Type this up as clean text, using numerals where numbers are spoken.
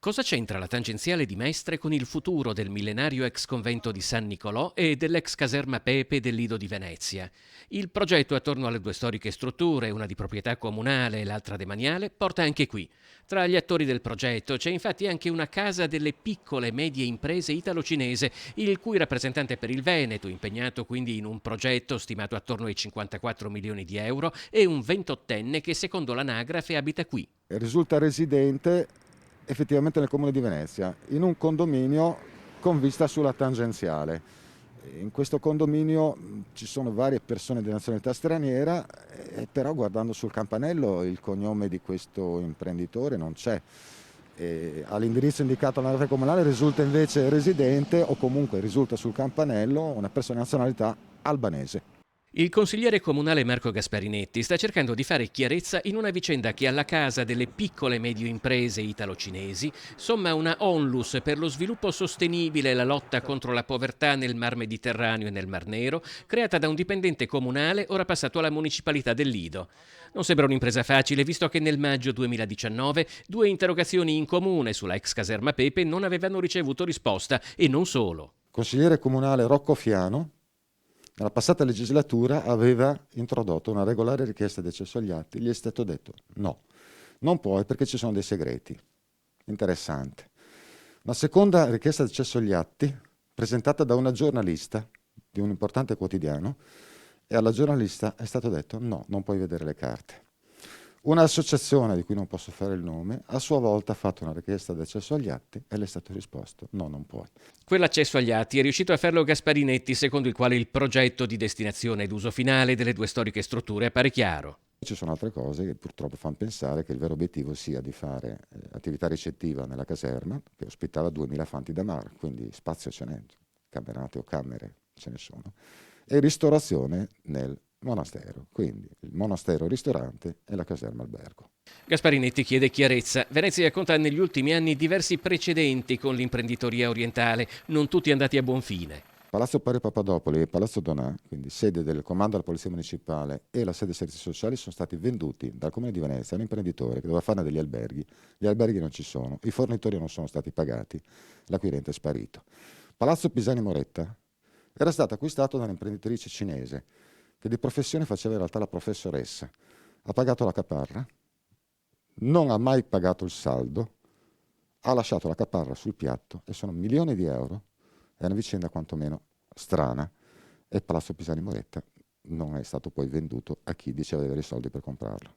Cosa c'entra la tangenziale di Mestre con il futuro del millenario ex convento di San Nicolò e dell'ex caserma Pepe del Lido di Venezia? Il progetto attorno alle due storiche strutture, una di proprietà comunale e l'altra demaniale, porta anche qui. Tra gli attori del progetto c'è infatti anche una casa delle piccole e medie imprese italo-cinese, il cui rappresentante per il Veneto, impegnato quindi in un progetto stimato attorno ai 54 milioni di euro, e un ventottenne che secondo l'anagrafe abita qui. Risulta residente effettivamente nel comune di Venezia, in un condominio con vista sulla tangenziale. In questo condominio ci sono varie persone di nazionalità straniera, però guardando sul campanello il cognome di questo imprenditore non c'è. All'indirizzo indicato all'anagrafe comunale risulta invece residente, o comunque risulta sul campanello, una persona di nazionalità albanese. Il consigliere comunale Marco Gasparinetti sta cercando di fare chiarezza in una vicenda che alla casa delle piccole e medie imprese italo-cinesi somma una onlus per lo sviluppo sostenibile e la lotta contro la povertà nel Mar Mediterraneo e nel Mar Nero, creata da un dipendente comunale ora passato alla municipalità del Lido. Non sembra un'impresa facile, visto che nel maggio 2019 due interrogazioni in comune sulla ex caserma Pepe non avevano ricevuto risposta, e non solo. Consigliere comunale Rocco Fiano nella passata legislatura aveva introdotto una regolare richiesta di accesso agli atti, gli è stato detto no, non puoi perché ci sono dei segreti. Interessante. Una seconda richiesta di accesso agli atti presentata da una giornalista di un importante quotidiano, e alla giornalista è stato detto no, non puoi vedere le carte. Un'associazione di cui non posso fare il nome a sua volta ha fatto una richiesta di accesso agli atti e le è stato risposto no, non puoi. Quell'accesso agli atti è riuscito a farlo Gasparinetti, secondo il quale il progetto di destinazione ed uso finale delle due storiche strutture appare chiaro. Ci sono altre cose che purtroppo fanno pensare che il vero obiettivo sia di fare attività ricettiva nella caserma, che ospitava 2000 fanti da mar, quindi spazio ce n'è, camerate o camere ce ne sono, e ristorazione nel monastero, quindi il monastero ristorante e la caserma albergo. Gasparinetti chiede chiarezza. Venezia conta negli ultimi anni diversi precedenti con l'imprenditoria orientale, non tutti andati a buon fine. Palazzo Pari Papadopoli e Palazzo Donà, quindi sede del comando della Polizia Municipale e la sede dei servizi sociali, sono stati venduti dal Comune di Venezia a un imprenditore che doveva farne degli alberghi. Gli alberghi non ci sono, i fornitori non sono stati pagati, l'acquirente è sparito. Palazzo Pisani Moretta era stato acquistato da un'imprenditrice cinese che di professione faceva in realtà la professoressa. Ha pagato la caparra, non ha mai pagato il saldo, ha lasciato la caparra sul piatto e sono milioni di euro. È una vicenda quantomeno strana, e Palazzo Pisani Moretta non è stato poi venduto a chi diceva di avere i soldi per comprarlo.